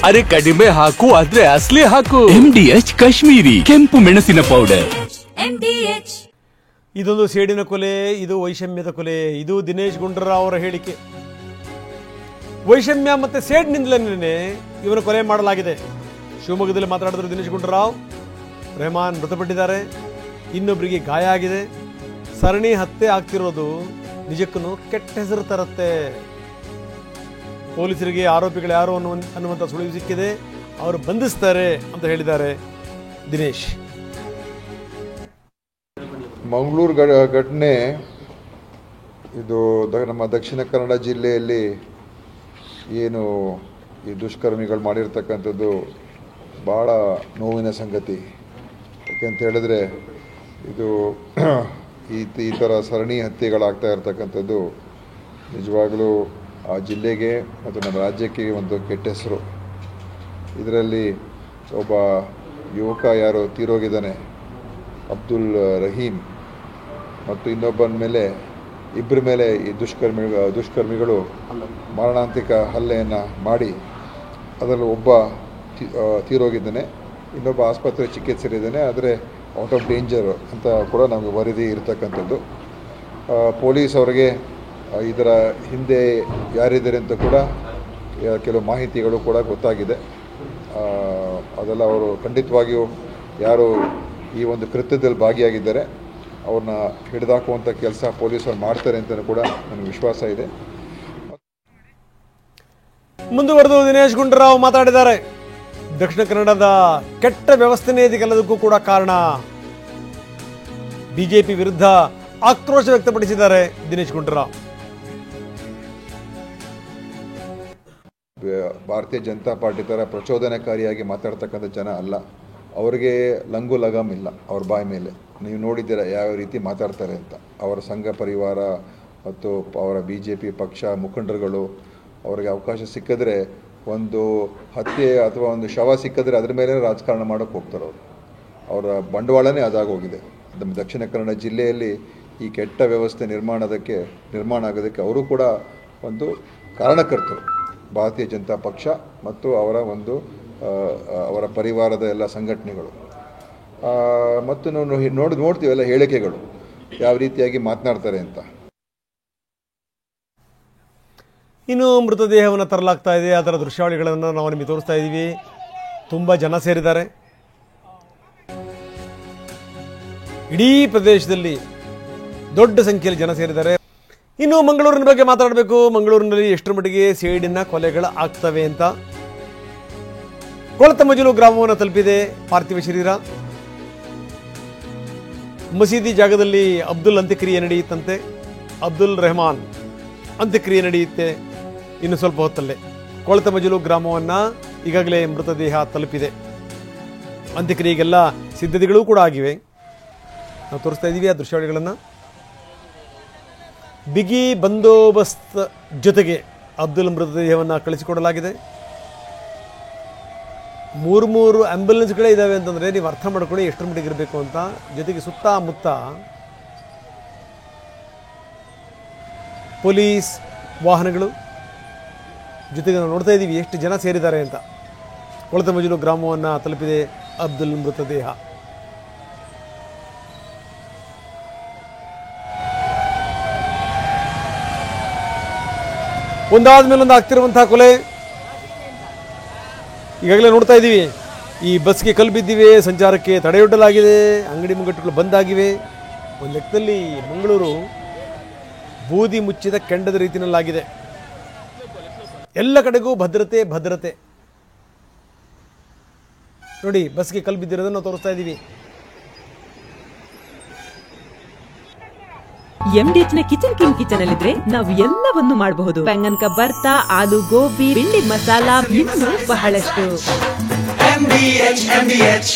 ಅರೆ ಕಡಿಮೆ ಹಾಕು ಆದ್ರೆ ಅಸಲಿ ಹಾಕು. MDH ಕಾಶ್ಮೀರಿ ಕೆಂಪು ಮೆಣಸಿನ ಪೌಡರ್. ಇದೊಂದು ಸೇಡಿನ ಕೊಲೆ, ಇದು ವೈಷಮ್ಯದ ಕೊಲೆ. ಇದು ದಿನೇಶ್ ಗುಂಡೂರಾವ್ ಅವರ ಹೇಳಿಕೆ. ವೈಷಮ್ಯ ಮತ್ತೆ ಸೇಡ್ನಿಂದಲೇ ಇವನ ಕೊಲೆ ಮಾಡಲಾಗಿದೆ. ಶಿವಮೊಗ್ಗದಲ್ಲಿ ಮಾತನಾಡಿದ್ರು ದಿನೇಶ್ ಗುಂಡೂರಾವ್. ರೆಹಮಾನ್ ಮೃತಪಟ್ಟಿದ್ದಾರೆ, ಇನ್ನೊಬ್ಬರಿಗೆ ಗಾಯ ಆಗಿದೆ. ಸರಣಿ ಹತ್ಯೆ ಆಗ್ತಿರೋದು ನಿಜಕ್ಕೂ ಕೆಟ್ಟ ಹೆಸರು ತರುತ್ತೆ. ಪೊಲೀಸರಿಗೆ ಆರೋಪಿಗಳು ಯಾರು ಅನ್ನುವಂಥ ಸುಳಿವು ಸಿಕ್ಕಿದೆ, ಅವರು ಬಂಧಿಸ್ತಾರೆ ಅಂತ ಹೇಳಿದ್ದಾರೆ ದಿನೇಶ್. ಮಂಗಳೂರು ಘಟನೆ ಇದು ನಮ್ಮ ದಕ್ಷಿಣ ಕನ್ನಡ ಜಿಲ್ಲೆಯಲ್ಲಿ ಏನು ಈ ದುಷ್ಕರ್ಮಿಗಳು ಮಾಡಿರ್ತಕ್ಕಂಥದ್ದು ಭಾಳ ನೋವಿನ ಸಂಗತಿ. ಯಾಕೆಂತ ಹೇಳಿದ್ರೆ ಇದು ಈ ಥರ ಸರಣಿ ಹತ್ಯೆಗಳಾಗ್ತಾ ಇರ್ತಕ್ಕಂಥದ್ದು ನಿಜವಾಗಲೂ ಆ ಜಿಲ್ಲೆಗೆ ಮತ್ತು ನಮ್ಮ ರಾಜ್ಯಕ್ಕೆ ಒಂದು ಕೆಟ್ಟ ಹೆಸರು. ಇದರಲ್ಲಿ ಒಬ್ಬ ಯುವಕ ಯಾರು ತೀರೋಗಿದ್ದಾನೆ, ಅಬ್ದುಲ್ ರಹೀಮ್, ಮತ್ತು ಇನ್ನೊಬ್ಬನ ಮೇಲೆ ಇಬ್ಬರ ಮೇಲೆ ಈ ದುಷ್ಕರ್ಮಿಗಳು ಮಾರಣಾಂತಿಕ ಹಲ್ಲೆಯನ್ನು ಮಾಡಿ ಅದರಲ್ಲಿ ಒಬ್ಬ ತೀರೋಗಿದ್ದಾನೆ, ಇನ್ನೊಬ್ಬ ಆಸ್ಪತ್ರೆ ಚಿಕಿತ್ಸೆಯಲ್ಲಿದ್ದಾನೆ. ಆದರೆ ಔಟ್ ಆಫ್ ಡೇಂಜರ್ ಅಂತ ಕೂಡ ನಮಗೆ ವರದಿ ಇರತಕ್ಕಂಥದ್ದು. ಪೊಲೀಸ್ ಅವರಿಗೆ ಇದರ ಹಿಂದೆ ಯಾರಿದ್ದಾರೆ ಅಂತ ಕೂಡ ಕೆಲವು ಮಾಹಿತಿಗಳು ಕೂಡ ಗೊತ್ತಾಗಿದೆ. ಅದೆಲ್ಲ ಅವರು ಖಂಡಿತವಾಗಿಯೂ ಯಾರು ಈ ಒಂದು ಕೃತ್ಯದಲ್ಲಿ ಭಾಗಿಯಾಗಿದ್ದಾರೆ ಅವ್ರನ್ನ ಹಿಡಿದಾಕುವಂಥ ಕೆಲಸ ಪೊಲೀಸರು ಮಾಡ್ತಾರೆ ಅಂತ ಕೂಡ ನನಗೆ ವಿಶ್ವಾಸ ಇದೆ. ಮುಂದುವರೆದು ದಿನೇಶ್ ಗುಂಡೂರಾವ್ ಮಾತಾಡಿದ್ದಾರೆ. ದಕ್ಷಿಣ ಕನ್ನಡದ ಕೆಟ್ಟ ವ್ಯವಸ್ಥೆನೇ ಇದಕ್ಕೆಲ್ಲದಕ್ಕೂ ಕೂಡ ಕಾರಣ. ಬಿಜೆಪಿ ವಿರುದ್ಧ ಆಕ್ರೋಶ ವ್ಯಕ್ತಪಡಿಸಿದ್ದಾರೆ ದಿನೇಶ್ ಗುಂಡೂರಾವ್. ಭಾರತೀಯ ಜನತಾ ಪಾರ್ಟಿ ಥರ ಪ್ರಚೋದನಕಾರಿಯಾಗಿ ಮಾತಾಡ್ತಕ್ಕಂಥ ಜನ ಅಲ್ಲ. ಅವರಿಗೆ ಲಂಗು ಲಗಾಮ್ ಇಲ್ಲ ಅವ್ರ ಬಾಯಿ ಮೇಲೆ. ನೀವು ನೋಡಿದ್ದೀರ ಯಾವ ರೀತಿ ಮಾತಾಡ್ತಾರೆ ಅಂತ. ಅವರ ಸಂಘ ಪರಿವಾರ ಮತ್ತು ಅವರ BJP ಪಕ್ಷ ಮುಖಂಡರುಗಳು ಅವರಿಗೆ ಅವಕಾಶ ಸಿಕ್ಕಿದ್ರೆ, ಒಂದು ಹತ್ಯೆ ಅಥವಾ ಒಂದು ಶವ ಸಿಕ್ಕಿದ್ರೆ ಅದ್ರ ಮೇಲೆ ರಾಜಕಾರಣ ಮಾಡೋಕ್ಕೆ ಹೋಗ್ತಾರೆ ಅವರು. ಅವರ ಬಂಡವಾಳನೇ ಅದಾಗೋಗಿದೆ. ನಮ್ಮ ದಕ್ಷಿಣ ಕನ್ನಡ ಜಿಲ್ಲೆಯಲ್ಲಿ ಈ ಕೆಟ್ಟ ವ್ಯವಸ್ಥೆ ನಿರ್ಮಾಣ ಆಗೋದಕ್ಕೆ ಅವರು ಕೂಡ ಒಂದು ಕಾರಣಕರ್ತರು. ಭಾರತೀಯ ಜನತಾ ಪಕ್ಷ ಮತ್ತು ಅವರ ಪರಿವಾರದ ಎಲ್ಲ ಸಂಘಟನೆಗಳು ಮತ್ತು ನಾವು ನೋಡ್ತೀವೆಲ್ಲ ಹೇಳಿಕೆಗಳು ಯಾವ ರೀತಿಯಾಗಿ ಮಾತನಾಡ್ತಾರೆ ಅಂತ. ಇನ್ನು ಮೃತದೇಹವನ್ನು ತರಲಾಗ್ತಾ ಇದೆ. ಅದರ ದೃಶ್ಯಾವಳಿಗಳನ್ನು ನಾವು ನಿಮಗೆ ತೋರಿಸ್ತಾ ಇದ್ದೀವಿ. ತುಂಬ ಜನ ಸೇರಿದ್ದಾರೆ. ಇಡೀ ಪ್ರದೇಶದಲ್ಲಿ ದೊಡ್ಡ ಸಂಖ್ಯೆಯಲ್ಲಿ ಜನ ಸೇರಿದ್ದಾರೆ. ಇನ್ನು ಮಂಗಳೂರಿನ ಬಗ್ಗೆ ಮಾತಾಡಬೇಕು. ಮಂಗಳೂರಿನಲ್ಲಿ ಎಷ್ಟರ ಮಟ್ಟಿಗೆ ಸೇಡಿನ ಕೊಲೆಗಳು ಆಗ್ತವೆ ಅಂತ. ಕೊಳತಮಜಲು ಗ್ರಾಮವನ್ನು ತಲುಪಿದೆ ಪಾರ್ಥಿವ ಶರೀರ. ಮಸೀದಿ ಜಾಗದಲ್ಲಿ ಅಬ್ದುಲ್ ಅಂತ್ಯಕ್ರಿಯೆ ನಡೆಯುತ್ತಂತೆ. ಅಬ್ದುಲ್ ರೆಹಮಾನ್ ಅಂತ್ಯಕ್ರಿಯೆ ನಡೆಯುತ್ತೆ ಇನ್ನು ಸ್ವಲ್ಪ ಹೊತ್ತಲ್ಲೇ. ಕೊಳತಮಜಲು ಗ್ರಾಮವನ್ನು ಈಗಾಗಲೇ ಮೃತದೇಹ ತಲುಪಿದೆ. ಅಂತ್ಯಕ್ರಿಯೆಗೆಲ್ಲ ಸಿದ್ಧತೆಗಳು ಕೂಡ ಆಗಿವೆ. ನಾವು ತೋರಿಸ್ತಾ ಇದ್ದೀವಿ ಆ ದೃಶ್ಯಾವಳಿಗಳನ್ನು. ಬಿಗಿ ಬಂದೋಬಸ್ತ್ ಜೊತೆಗೆ ಅಬ್ದುಲ್ ಮೃತದೇಹವನ್ನು ಕಳಿಸಿಕೊಡಲಾಗಿದೆ. 3 ಆಂಬ್ಯುಲೆನ್ಸ್ಗಳೇ ಇದ್ದಾವೆ ಅಂತಂದರೆ ನೀವು ಅರ್ಥ ಮಾಡ್ಕೊಳ್ಳಿ ಎಷ್ಟರ ಮಟ್ಟಿಗೆ ಇರಬೇಕು ಅಂತ. ಜೊತೆಗೆ ಸುತ್ತಮುತ್ತ ಪೊಲೀಸ್ ವಾಹನಗಳು, ಜೊತೆಗೆ ನಾವು ನೋಡ್ತಾ ಇದ್ದೀವಿ ಎಷ್ಟು ಜನ ಸೇರಿದ್ದಾರೆ ಅಂತ. ಕೊಳತಮಜಲು ಗ್ರಾಮವನ್ನು ತಲುಪಿದೆ ಅಬ್ದುಲ್ ಮೃತದೇಹ. ಒಂದಾದ ಮೇಲೊಂದು ಆಗ್ತಿರುವಂತಹ ಕೊಲೆ ಈಗಾಗಲೇ ನೋಡ್ತಾ ಇದ್ದೀವಿ. ಈ ಬಸ್ಗೆ ಕಲ್ಲು ಬಿದ್ದಿವೆ, ಸಂಚಾರಕ್ಕೆ ತಡೆಯೊಡ್ಡಲಾಗಿದೆ, ಅಂಗಡಿ ಮುಂಗಟ್ಟುಗಳು ಬಂದಾಗಿವೆ. ಒಂದು ಲೆಕ್ಕದಲ್ಲಿ ಮಂಗಳೂರು ಬೂದಿ ಮುಚ್ಚಿದ ಕೆಂಡದ ರೀತಿಯಲ್ಲಾಗಿದೆ. ಎಲ್ಲ ಕಡೆಗೂ ಭದ್ರತೆ. ನೋಡಿ, ಬಸ್ಗೆ ಕಲ್ಲು ಬಿದ್ದಿರೋದನ್ನು ನಾವು ತೋರಿಸ್ತಾ ಇದ್ದೀವಿ. MDH ನ ಕಿಚನ್ ಅಲ್ಲಿದ್ರೆ ನಾವು ಎಲ್ಲವನ್ನು ಮಾಡಬಹುದು. ಬೆಂಗನ್ ಕಾ ಭರ್ತಾ, ಆಲೂ ಗೋಬಿ, ಭಿಂಡಿ ಮಸಾಲಾ, ಇನ್ನೂ ಬಹಳಷ್ಟು. MDH